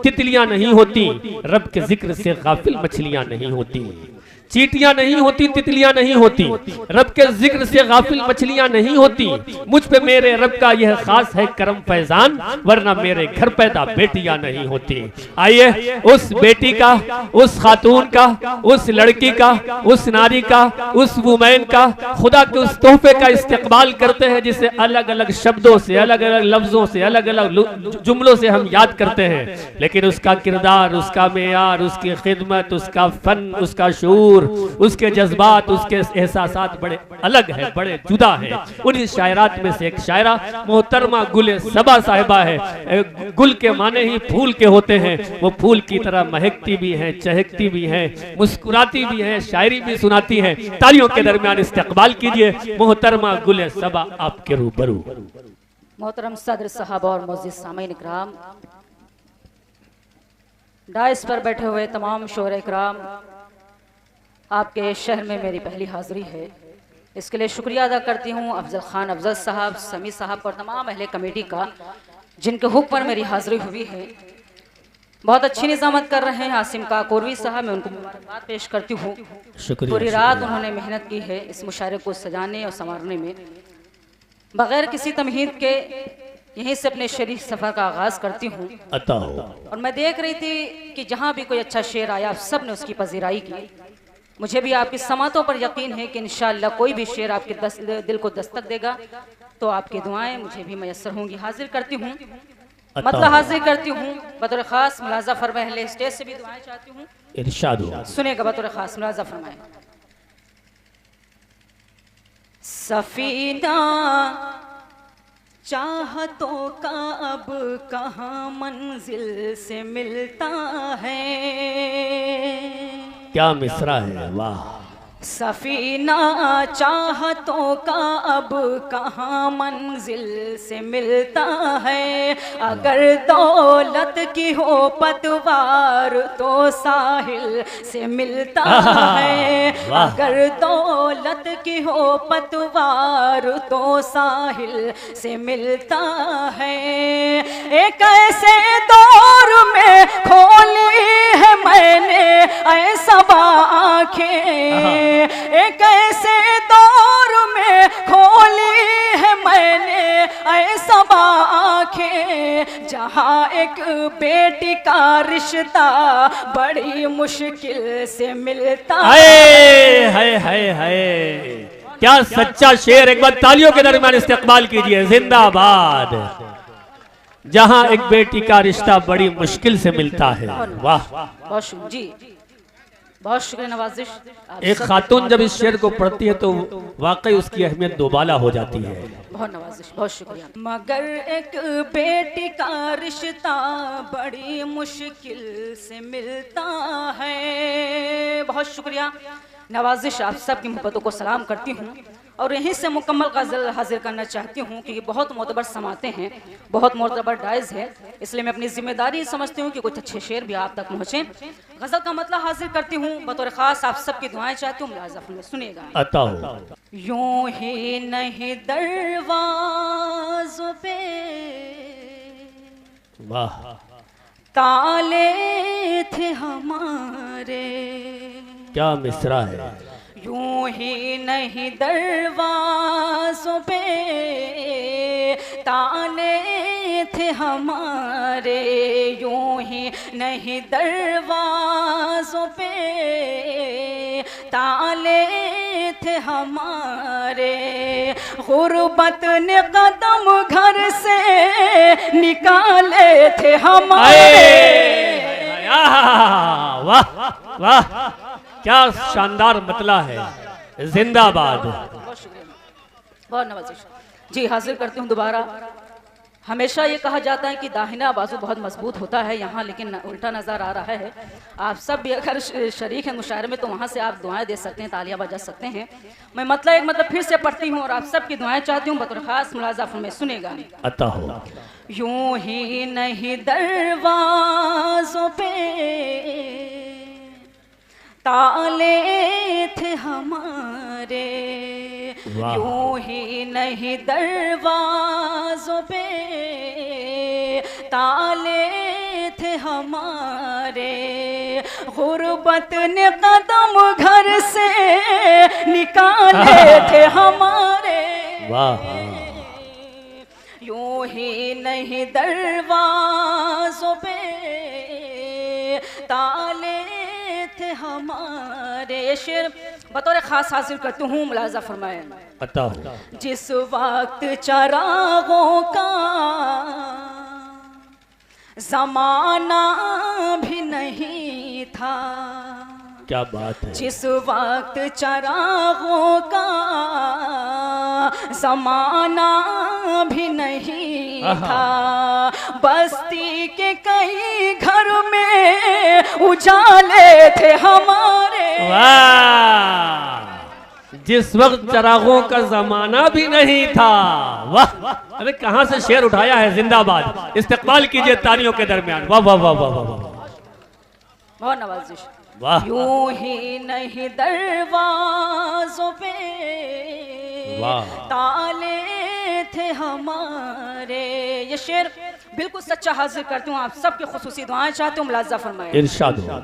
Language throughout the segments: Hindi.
तितलियां नहीं होती, रब के जिक्र से गाफिल मछलियां नहीं होती। चींटियां नहीं होती, तितलियां नहीं होती, रब के जिक्र से गाफिल मछलियां नहीं होती। मुझ पे मेरे रब का यह खास है करम फैजान, वरना मेरे घर पैदा बेटियां नहीं होती। आइए उस बेटी का, उस खातून का, उस लड़की का, उस नारी का, उस वुमेन का, खुदा के उस तोहफे का इस्तेकबाल करते हैं जिसे अलग अलग शब्दों से, अलग अलग लफ्जों से, अलग अलग जुमलों से हम याद करते हैं, लेकिन उसका किरदार, उसका मेयार, उसकी खिदमत, उसका फन, उसका शूर, उसके जज्बात, उसके एहसासात बड़े अलग है, बड़े जुदा है। उन्हीं शायरात में से एक शायरा मोहतरमा गुल सबा साहिबा है। गुल के माने ही फूल के होते हैं, वो फूल की तरह महकती भी हैं, चहकती भी हैं, मुस्कुराती भी हैं, शायरी भी सुनाती हैं। तालियों के दरमियान इस्तकबाल कीजिए मोहतरमा गुल सबा आपके रूबरू। मोहतरम सदर साहब और मोअज़्ज़िज़ सामीन इकराम, डाइस पर बैठे हुए तमाम शोहरे इकराम, आपके शहर में मेरी पहली हाज़िरी है। इसके लिए शुक्रिया अदा करती हूँ अफजल खान अफजल साहब, समी साहब और तमाम अहले कमेटी का, जिनके हुक्म पर मेरी हाज़िरी हुई है। बहुत अच्छी निज़ामत कर रहे हैं आसिम का कोरवी साहब, मैं उनको मुबारकबाद पेश करती हूँ। पूरी रात उन्होंने मेहनत की है इस मुशायरे को सजाने और संवारने में। बग़ैर किसी तमहीद के यहीं से अपने शरीफ सफ़र का आगाज़ करती हूँ। और मैं देख रही थी कि जहाँ भी कोई अच्छा शेर आया, सब ने उसकी पजीराई की। मुझे भी आपकी समातों पर यकीन है कि इंशाअल्लाह कोई भी शेर आपके दिल को दस्तक देगा, तो आपकी दुआएं मुझे भी मयस्सर होंगी। हाजिर करती हूँ, मतलब हाजिर करती हूँ बतौर खास मुलाजा फरमाए, स्टेज से भी दुआएं चाहती हूँ, इरशाद हो। सुनेगा बतौर खास मुलाजा फरमाए। सफीना चाहतों का अब कहाँ मंजिल से मिलता है। क्या मिसरा है, वाह। सफीना चाहतों का अब कहाँ मंजिल से मिलता है। अगर दौलत की हो पतवार तो साहिल से मिलता है। अगर दौलत की हो पतवार तो साहिल से मिलता है। एक ऐसे दौर में खोली है मैंने ऐसा आँखें, एक ऐसे दौर में खोली है मैंने ऐसा आँखें, जहाँ एक बेटी का रिश्ता बड़ी मुश्किल से मिलता है। क्या सच्चा शेर, एक बार तालियों के दरमियान इस्तेकबाल कीजिए। जिंदाबाद। जहाँ एक बेटी का रिश्ता बड़ी मुश्किल से मिलता है, वाह जी, बहुत शुक्रिया नवाजिश। एक खातून जब इस शेर को पढ़ती है तो वाकई उसकी अहमियत दोबाला हो जाती है। बहुत नवाजिश, बहुत शुक्रिया। मगर एक बेटी का रिश्ता बड़ी मुश्किल से मिलता है। बहुत शुक्रिया नवाजिश, आप सब की मोहब्बतों को सलाम करती हूँ और यहीं से मुकम्मल गज़ल हाजिर करना चाहती हूँ कि ये बहुत मोतबर समाते हैं, बहुत मोतबर डाइज है, इसलिए मैं अपनी जिम्मेदारी समझती हूँ कि कुछ अच्छे शेर भी आप तक पहुँचे। गज़ल का मतलब हाजिर करती हूँ, बतौर ख़ास आप सबकी दुआएं चाहती हूँ। मुलाज़ा में सुनिएगा। यूं ही नहीं दरवाज़ों पे ताले थे हमारे। क्या मिसरा है। यूं ही नहीं दरवाज़ों पे ताले थे हमारे। यूं ही नहीं दरवाज़ों पे ताले थे हमारे। गुर्बत ने कदम घर से निकाले थे हमारे। वाह वाह, क्या शानदार मतला है। जिंदाबाद। बहुत नवाजिश जी, हाजिर करती हूँ दोबारा। हमेशा ये कहा जाता है कि दाहिना बाजू बहुत मजबूत होता है यहाँ, लेकिन उल्टा नज़र आ रहा है। आप सब भी अगर शरीक हैं मुशायरे में तो वहाँ से आप दुआएं दे सकते हैं, तालियां बजा सकते हैं। मैं मतलब फिर से पढ़ती हूँ और आप सब की दुआएं चाहती हूँ, बतौर खास मुलाज़ा में सुनेगा। अता हो। यूं ही नहीं दरवाज़ों पे ताले थे हमारे। यूं ही नहीं दरवाज़ों पे ताले थे हमारे, गुर्बत ने कदम घर से निकाले थे हमारे। वाह। यूं ही नहीं दरवाज़ों पे ताले थे हमारे। ये शेर बतौर खास हाजिर करती हूँ, मुलाजा फरमाए। अता हो। जिस वक्त चरागों का जमाना भी नहीं था, क्या बात है। जिस वक्त चरागों का जमाना भी नहीं था, बस्ती के कई घर में उजाले थे हमारे। वाह। जिस वक्त चरागों का जमाना भी नहीं था। वाह। अरे कहाँ से शेर उठाया है, जिंदाबाद। इस्तेकबाल कीजिए तालियों के दरमियान। वाह वाह वाह वाह वाह। बहुत नवाजिश। वाह। यूं ही नहीं दरवाज़ों पे ताले थे हमारे। ये शेर बिल्कुल सच्चा हाजिर करती हूँ, आप सबके खुसूसी दुआएं चाहती हूँ, मुलाजा फरमाए। इरशाद हो।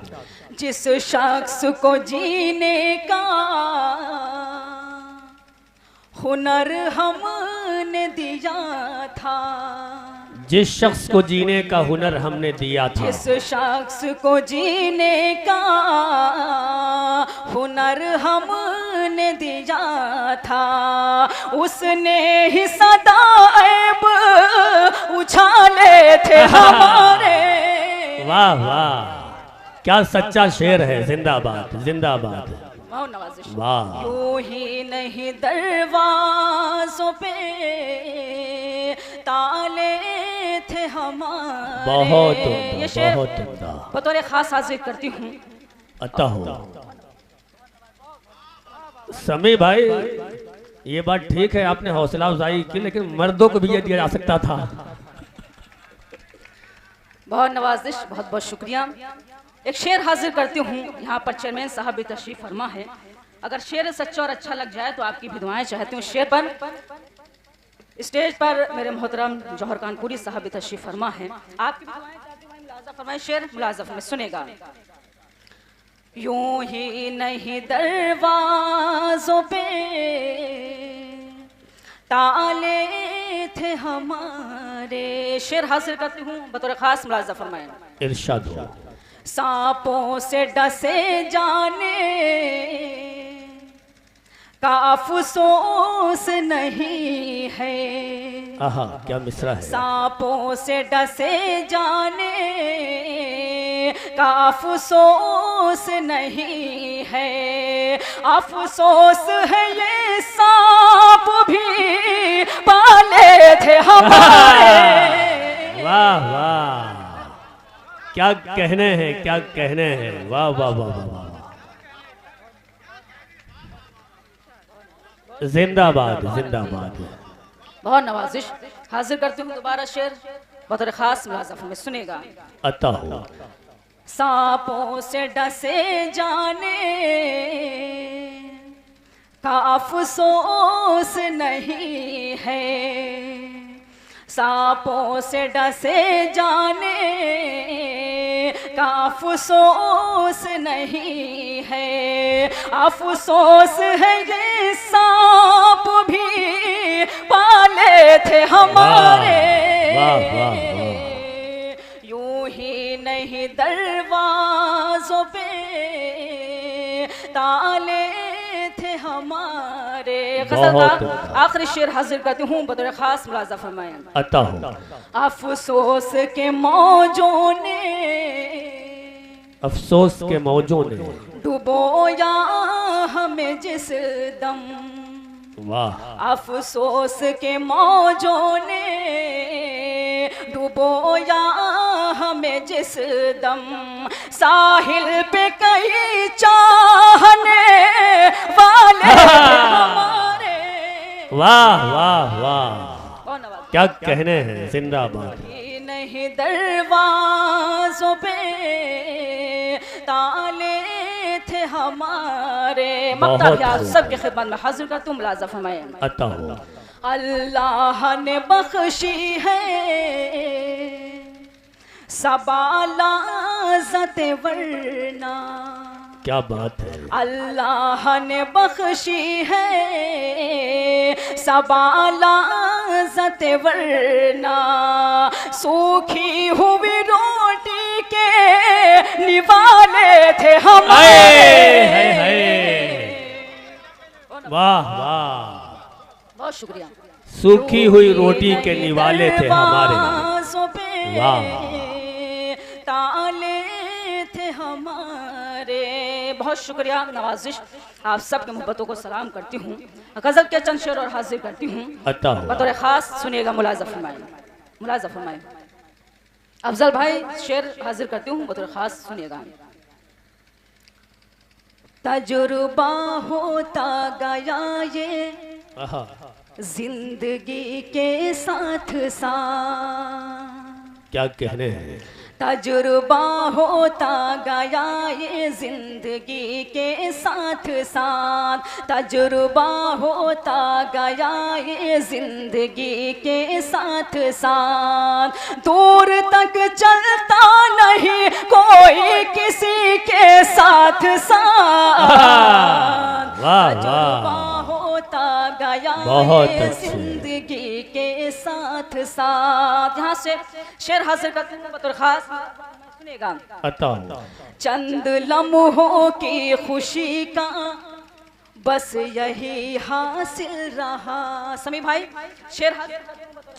जिस शख्स को जीने का हुनर हमने दिया था, जिस शख्स को जीने का हुनर हमने दिया था, जिस शख्स को जीने का हुनर हमने दिया था, उसने ही सदा ऐब उछाले थे हमारे। वाह वाह, क्या सच्चा शेर है। जिंदाबाद जिंदाबाद। वाह। यूं ही नहीं दरवाज़ों पे ताले थे हमारे। बहुत ये शेर उम्दा। बतौर खास हाजिर करती हूँ। अता हो। समी भाई, ये बात ठीक है, आपने हौसला अफजाई की, लेकिन मर्दों को भी ये दिया जा सकता था। बहुत नवाजिश, बहुत बहुत शुक्रिया। एक शेर हाजिर करती हूँ, यहाँ पर चेयरमैन साहब भी तशरीफ फरमा है। अगर शेर सच्चा और अच्छा लग जाए तो आपकी भी दुआएं चाहती हूँ। शेर पर स्टेज पर मेरे मोहतरम जौहर कानपुरी साहब भी तशरीफ फरमा है, आपकी भी दुआएं चाहती हूँ। मुलाजा फरमाए, शेर मुलाजा फरमाए, सुनेगा। यूं ही नहीं दरवाज़ों पे ताले थे हमारे। शेर हासिल करती हूँ, बतौर खास मुलाजा फरमाए। इरशाद हो। सांपों से डसे जाने का अफसोस नहीं है। आहा, क्या मिसरा है। सांपों से डसे जाने का अफसोस नहीं है, अफसोस है ये सांप भी पाले थे हमारे। वाह वाह, क्या कहने हैं, क्या कहने हैं। वाह वाह वाह वाह। जिंदाबाद जिंदाबाद। बहुत नवाजिश। हाजिर करती हूँ दोबारा शेर, बतौर खास मुलाज़ा में सुनेगा। अता हो। सांपों से डसे जाने का अफसोस नहीं है, सांपों से डसे जाने का अफसोस नहीं है, अफसोस है ये सांप भी पाले थे हमारे। वाह वाह वाह। यूं ही नहीं दरवाज़ों पे ताले थे हमारे। गज़ल का आखिरी शेर हाजिर करती हूँ, बतौर खास मुलाज़ा फरमाएं। अता हो। अफसोस के मौजों ने, अफसोस के मौजों ने डुबोया हमें जिस दम। वाह। अफसोस के मौजों ने डुबोया हमें जिस दम, साहिल पे कई चाहने वाले हमारे। वाह वाह वाह, क्या कहने हैं। जिंदाबाद। नहीं दरवाज़ों पे ताले थे हमारे। मक्तब आप सबके खिदमत में हाजिर कर, तुम मुलाज़ा फरमाए। अता हो। अल्लाह ने बख्शी है सबालाज़त वरना क्या बात है, अल्लाह ने बख्शी है सबालाज़त वरना सूखी हुई रोटी के निवाले थे हमारे। वाह वाह, बहुत शुक्रिया। सूखी हुई रोटी के निवाले थे हमारे, वाह ताले थे हमारे। बहुत शुक्रिया, नवाजिश। आप सबके मोहब्बतों को सलाम करती हूँ। गजल के चंद शेर और हाजिर करती हूँ बतौर खास। सुनिएगा, मुलाज़ा फरमाएं, मुलाज़ा फरमाएं। अफजल भाई शेर हाजिर करती हूँ बतौर खास, सुनिएगा। तजुर्बा होता गया ये जिंदगी के साथ साथ, क्या कहने हैं, तजुर्बा होता गया ये जिंदगी के साथ साथ, तजुर्बा होता गया ये जिंदगी के साथ साथ। दूर तक चलता नहीं कोई किसी के साथ साथ, तजुर्बा होता गया ये जिंदगी के साथ साथ। यहाँ से शेर हासिल करते हैं बतौर खास, सुनिएगा। चंद लम्हों की खुशी का बस यही हासिल रहा। समी भाई शेर हासिल,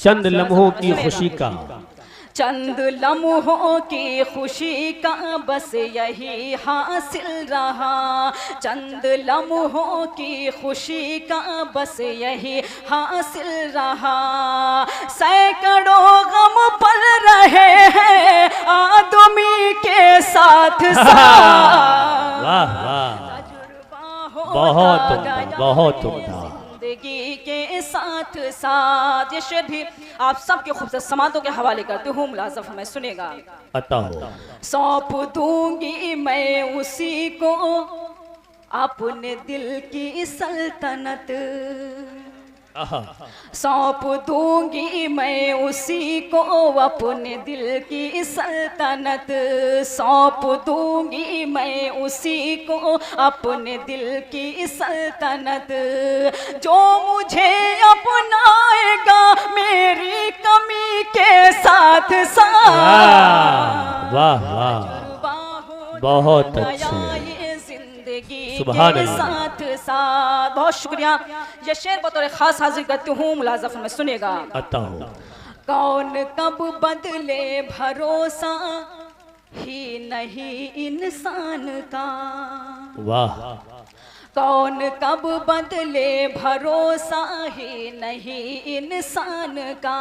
चंद लम्हों की खुशी का, चंद लम्हों की खुशी का बस यही हासिल रहा। चंद लम्हों की खुशी का बस यही हासिल रहा। सैकड़ों गम पल रहे हैं आदमी के साथ साथ। वाह वाह, बहुत बहुत जिंदगी के साथ साथ। ये शेर भी आप सबके खूबसूरत समातों के हवाले करते हूँ, मुलाज़ा में सुनेगा। सौंप दूंगी मैं उसी को अपने दिल की सल्तनत, सौंप दूंगी मैं उसी को अपने दिल की सल्तनत, सौंप दूंगी मैं उसी को अपने दिल की सल्तनत। जो मुझे अपनाएगा मेरी कमी के साथ साथ। वाह वाह, बहुत अच्छे, सुभान अल्लाह, साथ साथ। बहुत शुक्रिया। ये शेर बतौर खास हाजिर करती हूँ, मुलाज़ा में सुनेगा। कौन कब बदले भरोसा ही नहीं इंसान का, वाह। कौन कब बदले भरोसा ही नहीं इंसान का,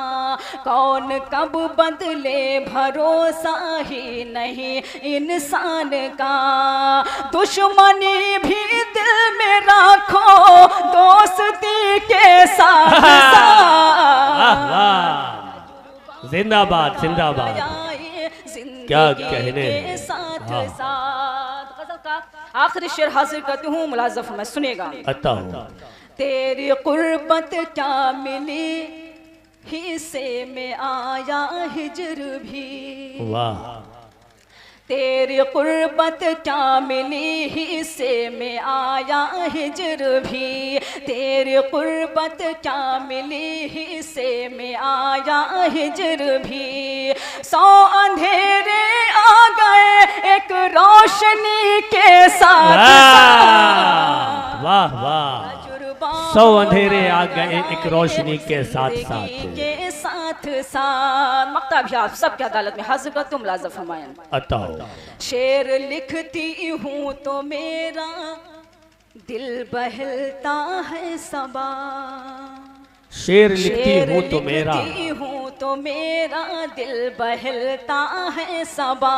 कौन कब बदले भरोसा ही नहीं इंसान का। दुश्मनी भी दिल में रखो दोस्ती के साथ साथ। जिंदाबाद जिंदाबाद, क्या कहने, साथ साथ। गज़ल का आखिरी शेर हासिल करती हूँ, मुलाज़ा में सुनेगा। तेरी कुर्बत क्या मिली हिस्से में आया हिजर भी, वाह। तेरी कुर्बत क्या मिली हिस्से में आया हिजर भी, तेरी कुर्बत क्या मिली हिस्से में आया हिजर भी। 100 अंधेरे आ गए एक रोशनी के साथ साथ। वाह वाह, 100 अंधेरे आ गए एक रोशनी के साथ साथ। मक्ता भी आप सबके अदालत में हाजिर करते, मुलाज़ा फरमाएं। शेर लिखती हूँ तो मेरा दिल बहलता है सबा, शेर लिखती हूँ तो मेरा दिल बहलता है सबा,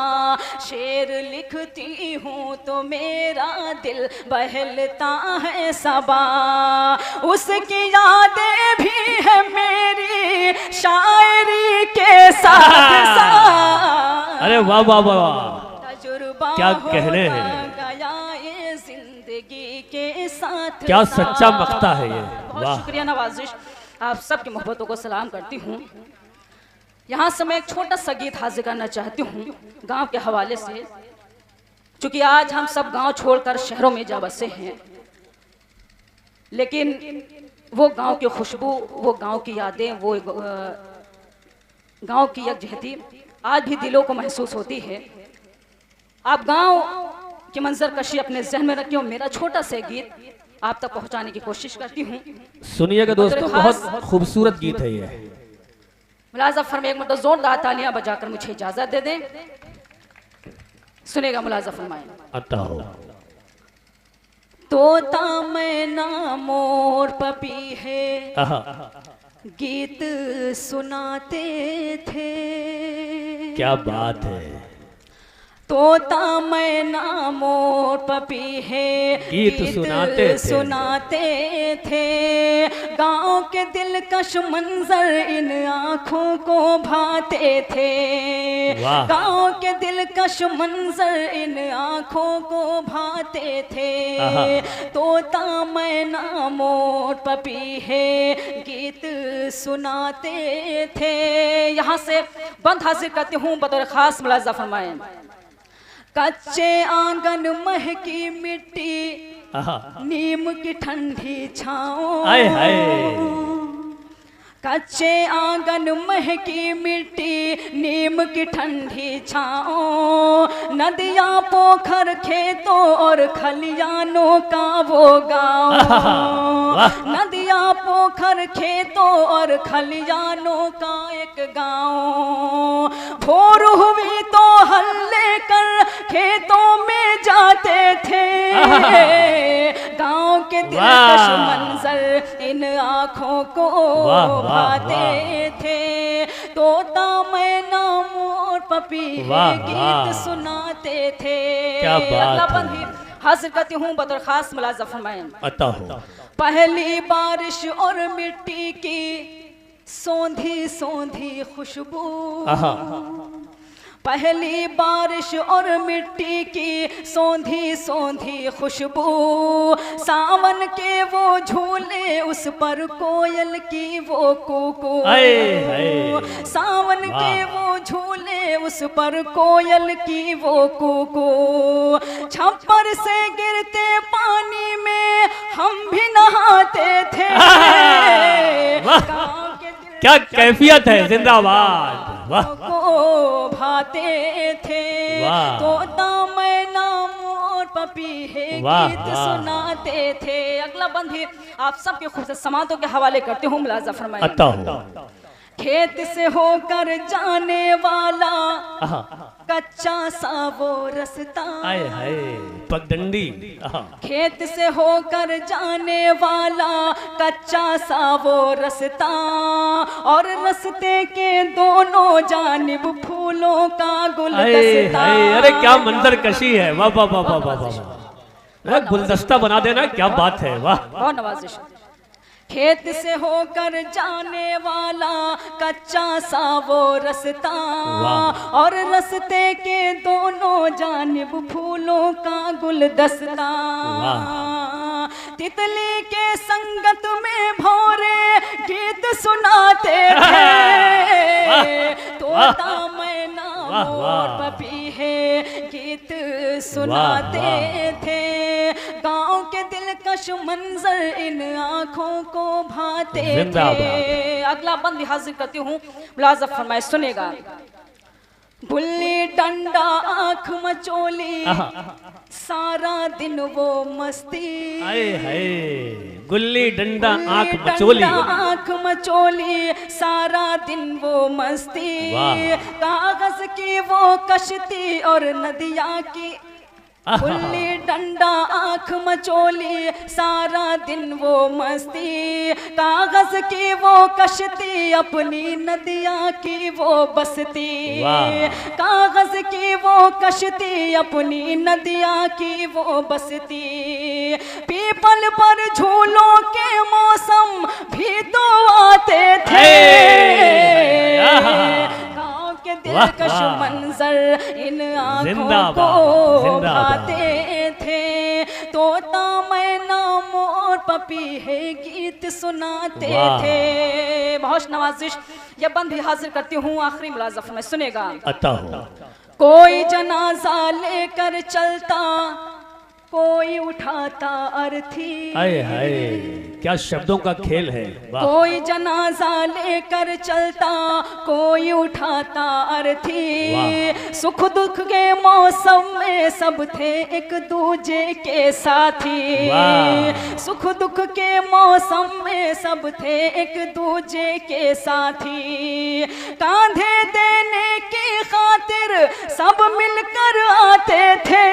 शेर लिखती हूँ तो मेरा दिल बहलता है सबा। उसकी यादें भी है मेरी शायरी के साथ साथ। अरे वाह वाह वाह, क्या कहने हैं, जिंदगी के साथ, क्या सच्चा मक्ता है ये। बहुत शुक्रिया, नवाजिश। आप सबकी मोहब्बतों को सलाम करती हूँ। यहाँ से मैं एक छोटा सा गीत हाजिर करना चाहती हूँ गांव के हवाले से, क्योंकि आज हम सब गांव छोड़कर शहरों में जा बसे हैं, लेकिन वो गांव की खुशबू, वो गांव की यादें, वो गांव की यकजहती आज भी दिलों को महसूस होती है। आप गांव की मंजर कशी अपने जहन में रखें और मेरा छोटा सा गीत आप तक पहुंचाने की कोशिश करती हूँ। सुनिएगा दोस्तों, बहुत खूबसूरत गीत है ये। मुलाजा फरमाइए, एक मतलब जोरदार तालियां बजाकर मुझे इजाजत दे दें। सुनेगा मुलाजा फरमाइए। अता हो तोता मैना मोर पपी है गीत सुनाते थे। क्या बात है। तोता मैना मोर पपी है गीत सुनाते थे। गांव के दिलकश मंजर इन आँखों को भाते थे। गांव के दिलकश मंजर इन आँखों को भाते थे। तोता मैना मोर पपी है गीत सुनाते थे। यहाँ से बंद हाजिर करती हूँ बतौर खास मुलाजा फरमाएं। कच्चे आंगन महकी मिट्टी नीम की ठंडी छाओ। कच्चे आंगन महकी मिट्टी नीम की ठंडी छाओ। नदियाँ पोखर खेतों और खलियानों का वो गाँव। नदियाँ पोखर खेतों और खलियानों का एक गाँव। भोर हुई तो हल लेकर खेतों में जाते थे। गाँव के दिलकश मंजर इन आँखों को भाते थे। तोता मैना मोर पपी गीत सुनाते थे। क्या बात है। हासिल करती हूँ बतौर खास मुलाजा फरमाएं। पहली बारिश और मिट्टी की सौंधी सौंधी खुशबू। पहली बारिश और मिट्टी की सौंधी सौंधी खुशबू। सावन के वो झूले उस पर कोयल की वो कूकू। सावन के वो झूले उस पर कोयल की वो कूकू। छप्पर से गिरते पानी में हम भी नहाते थे। क्या कैफियत है, जिंदाबाद। को भाते थे। तोता मैना मोर पपी है गीत सुनाते थे। अगला बंद ही आप सबके खूबसूरत समातों के हवाले करते हूँ मुलाजा फरमाइए। खेत से होकर जाने वाला कच्चा सा वो रास्ता। पगडंडी। खेत से होकर जाने वाला कच्चा सा वो रास्ता। और रास्ते के दोनों जानिब फूलों का गुलदस्ता। अरे क्या मंजर कशी है। वाह वाह वाह वाह वाह। गुलदस्ता बना देना, क्या बात है। वाह, बहुत नवाजिश। खेत से होकर जाने वाला कच्चा सा वो रास्ता। और रास्ते के दोनों जानिब फूलों का गुलदस्ता। तितली के संगत में भौरे गीत सुनाते थे। तोता मैना मोर पपी है गीत सुनाते थे। गांव के दिलकश मंजर इन आँखों को भाते थे। अगला बंद हाजिर करती हूँ मुलाजा फरमाए, सुनेगा। गुल्ली डंडा आँख मचोली सारा दिन वो मस्ती। गुल्ली डंडा आँख मचोली। आँख मचोली सारा दिन वो मस्ती। कागज की वो कश्ती और नदिया की। गुल्ली डंडा आँख मचोली सारा दिन वो मस्ती। कागज की वो कश्ती अपनी नदिया की वो बसती। कागज की वो कश्ती अपनी नदिया की वो बसती। पीपल पर झूलों के मौसम भी तो आते थे। के दिलकश मंजर इन आँखों को भाते थे। तोता मैना मोर पपीहे गीत सुनाते थे। बहुत नवाजिश, ये बंद भी हाजिर करती हूँ आखिरी मुलाज़ा में, सुनेगा। अता हो कोई जनाजा लेकर चलता, कोई उठाता अर्थी। हाय हाय, क्या शब्दों का खेल है। कोई जनाजा लेकर चलता, कोई उठाता अर्थी। सुख दुख के मौसम में सब थे एक दूजे के साथी। सुख दुख के मौसम में सब थे एक दूजे के साथी। कांधे देने की खातिर सब मिलकर आते थे।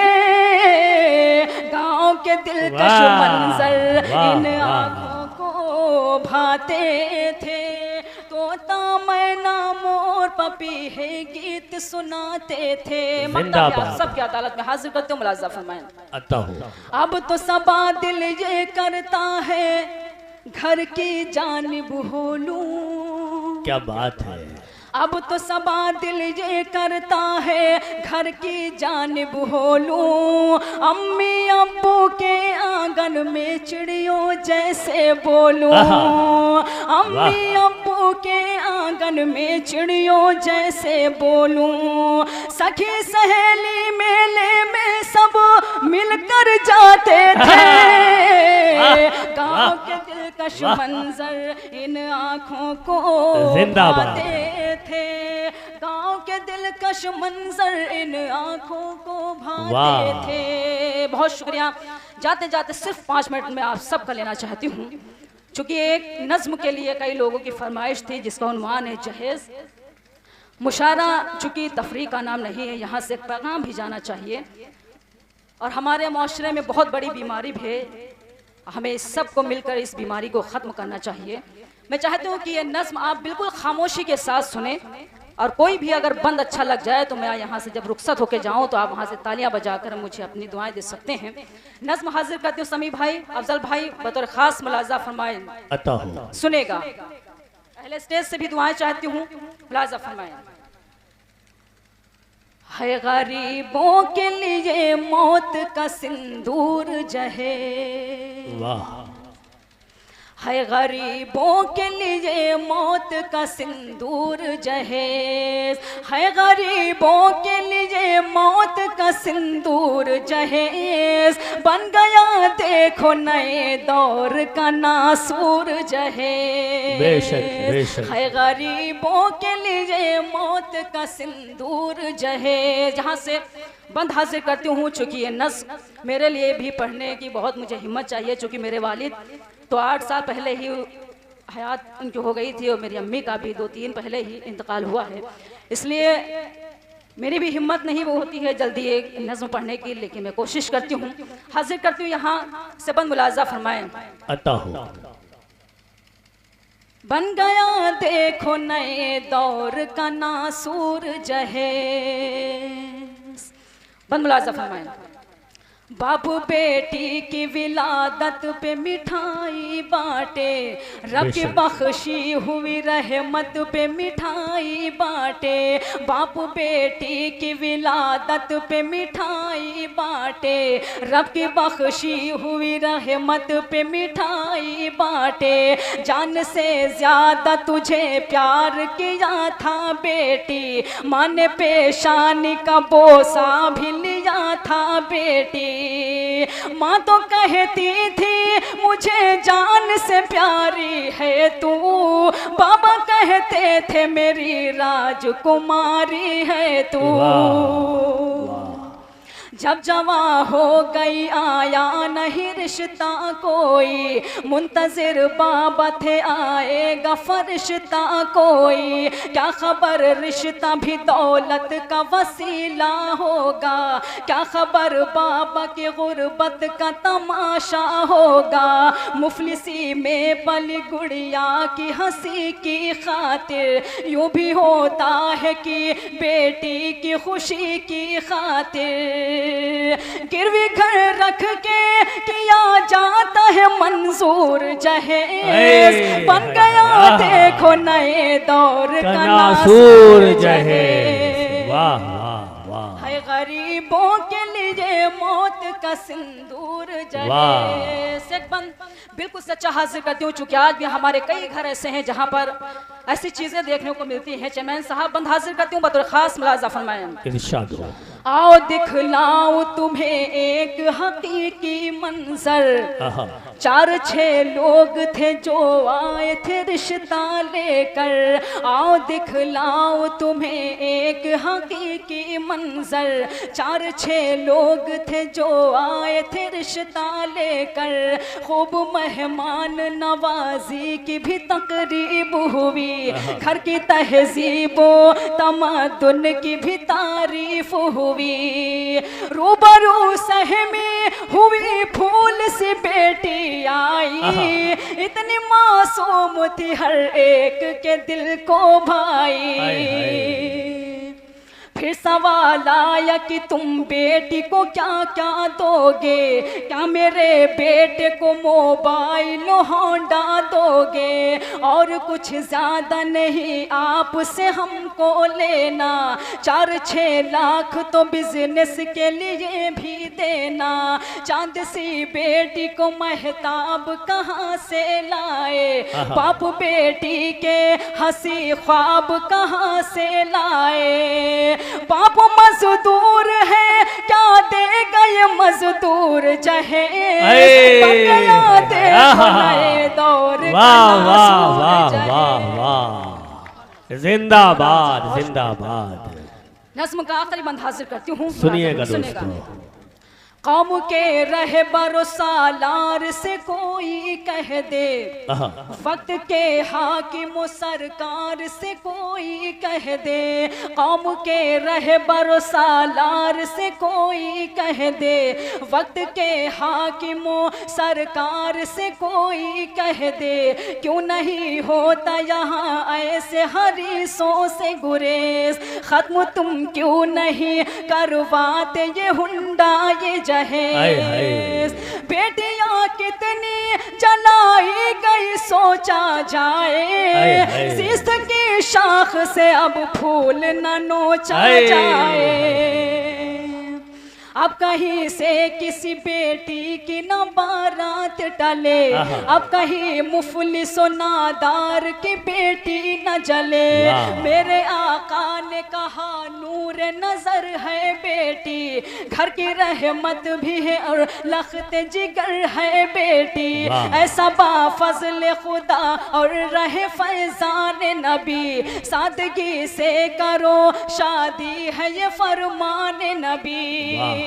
गांव के दिलकश मंजर इन आँखों को भाते थे। तोता मैना मोर पपीहे गीत सुनाते थे। सबकी अदालत में हाजिर करते हो मुलाज़ा फरमाएं। अब तो सबा दिल ये करता है घर की जानिब हो लूं। क्या बात है। अब तो सबा दिल ये करता है घर की जानिब हो लूं। अम्मी अब्बू के आंगन में चिड़ियों जैसे बोलूं। अम्मी अब्बू के आंगन में चिड़ियों जैसे बोलूं। सखी सहेली मेले में सब मिलकर जाते थे। गाँव के दिलकश मंजर इन आँखों को भाते थे। गाँव के दिलकश मंजर इन आँखों को भाते थे। बहुत शुक्रिया। जाते जाते सिर्फ 5 मिनट में आप सबका लेना चाहती हूँ, चूँकि एक नज्म के लिए कई लोगों की फरमाइश थी जिसका उन्वान है जहेज। मुशायरा चूँकि तफरीह का नाम नहीं है, यहाँ से एक पैगाम भी जाना चाहिए। और हमारे माशरे में बहुत बड़ी बीमारी भी है, हमें इस सब को मिलकर इस बीमारी को ख़त्म करना चाहिए। मैं चाहती हूँ कि ये नज़्म आप बिल्कुल खामोशी के साथ सुने, और कोई भी अगर बंद अच्छा लग जाए तो मैं यहाँ से जब रुखसत होके जाऊँ तो आप वहाँ से तालियां बजाकर मुझे अपनी दुआएं दे सकते हैं। नज़्म हाजिर करती हूँ। समी भाई, अफजल भाई बतौर ख़ास मुलाज़ा फरमाएं, सुनेगा। पहले स्टेज से भी दुआएं चाहती हूँ, मुलाज़ा फरमाएं। है गरीबों के लिए मौत का सिंदूर जहे। वाह। है गरीबों के लिए मौत का सिंदूर जहेज। है गरीबों के लिए मौत का सिंदूर जहेज। बन गया देखो नए दौर का नासूर जहेज। बेशक बेशक। है गरीबों के लिए मौत का सिंदूर जहेज। जहाँ से बंद हाजिर करती हूँ, चूँकि ये नज़्म मेरे लिए भी पढ़ने की बहुत मुझे हिम्मत चाहिए, चूँकि मेरे वालिद तो 8 साल पहले ही हयात उनकी हो गई थी और मेरी अम्मी का भी 2-3 पहले ही इंतकाल हुआ है, इसलिए मेरी भी हिम्मत नहीं वो होती है जल्दी एक नज़्म पढ़ने की, लेकिन मैं कोशिश करती हूँ। हाजिर करती हूँ यहाँ से बंद मुलाज़ा फरमाएं। बन गया देखो नए दौर का नासूर जहेज। बंद मुलाज़ा फरमाएं। बाप बेटी की विलादत पे मिठाई बांटे। रब की बख्शी हुई रहमत पे मिठाई बांटे। बाप बेटी की विलादत पे मिठाई बांटे। रब की बख्शी हुई रहमत पे मिठाई बांटे। जान से ज्यादा तुझे प्यार किया था बेटी। माँ ने पेशानी का बोसा भी लिया था बेटी। माँ तो कहती थी मुझे जान से प्यारी है तू। बाबा कहते थे मेरी राजकुमारी है तू। जब जवां हो गई आया नहीं रिश्ता कोई। मुंतजिर बाबा थे आएगा फरिश्ता कोई। क्या खबर रिश्ता भी दौलत का वसीला होगा। क्या खबर बाबा की गुर्बत का तमाशा होगा। मुफलिसी में पली गुड़िया की हंसी की खातिर। यूं भी होता है कि बेटी की खुशी की खातिर। गिरवी घर रख के किया जाता है मंजूर जहेज। बन गया देखो नए दौर का नासूर जहेज। वाह वाह वाह। है गरीबों के लिए मौत का सिंदूर जले। शेखबंद बिल्कुल सच्चा हाजिर करती हूँ, चूंकि आज भी हमारे कई घर ऐसे हैं जहाँ पर ऐसी चीजें देखने को मिलती हैं। चेयरमैन साहब, बंद हाजिर करती हूँ, बतौर खास मुलाजा फरमाएं। इरशाद हो। आओ दिखलाओ तुम्हें एक हकीकी मंजर, 4-6 लोग थे जो आए थे रिश्ता लेकर। आओ दिखलाओ तुम्हें एक हकीकी मंजर, 4-6 लोग थे जो आए थे रिश्ता लेकर। खूब मेहमान नवाजी की भी तकरीब हुई, घर की तहजीबो तमद्दुन की भी तारीफ हुई। रूबरू सहमी हुई फूल सी बेटी आई, इतनी मासूम थी हर एक के दिल को भाई। फिर सवाल आया कि तुम बेटी को क्या क्या दोगे, क्या मेरे बेटे को मोबाइल होंडा दोगे, और कुछ ज्यादा नहीं आपसे हमको लेना, 4-6 लाख तो बिजनेस के लिए भी देना। चांद सी बेटी को महताब कहाँ से लाए, बाप बेटी के हंसी ख्वाब कहाँ से लाए। बाप मजदूर है क्या देगा ये मजदूर जहेज, बंगला देखो नए दौर का नासूर जहेज। जिंदाबाद जिंदाबाद। नस्म का आखिरी बंद हाजिर करती हूँ, सुनिएगा दोस्तों। कौम के रहबर सालार से कोई कह दे, वक्त के हाकिम सरकार से कोई कह दे। कौम के रहबर सालार से कोई कह दे, वक्त के हाकिम सरकार से कोई कह दे। क्यों नहीं होता यहाँ ऐसे हरीसों से गुरेज, खत्म तुम क्यों नहीं करवाते ये हुंडा ये जहेज। बेटियां कितनी जलाई गई सोचा जाए, शीश की शाख से अब फूल न नोचा जाए। अब कहीं से किसी बेटी की न बारात टले, अब कहीं मुफलिस नादार की बेटी न जले। मेरे आका ने कहा नूर नजर है बेटी, घर की रहमत भी है और लख्त जिगर है बेटी। ऐसा बाफज़ल खुदा और रहे फैजान नबी, सादगी से करो शादी है ये फरमान नबी।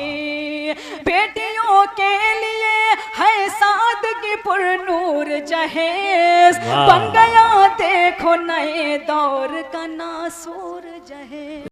बेटियों के लिए है सादगी पुरनूर जहेज, बन गया देखो नए दौर का नासूर जहेज।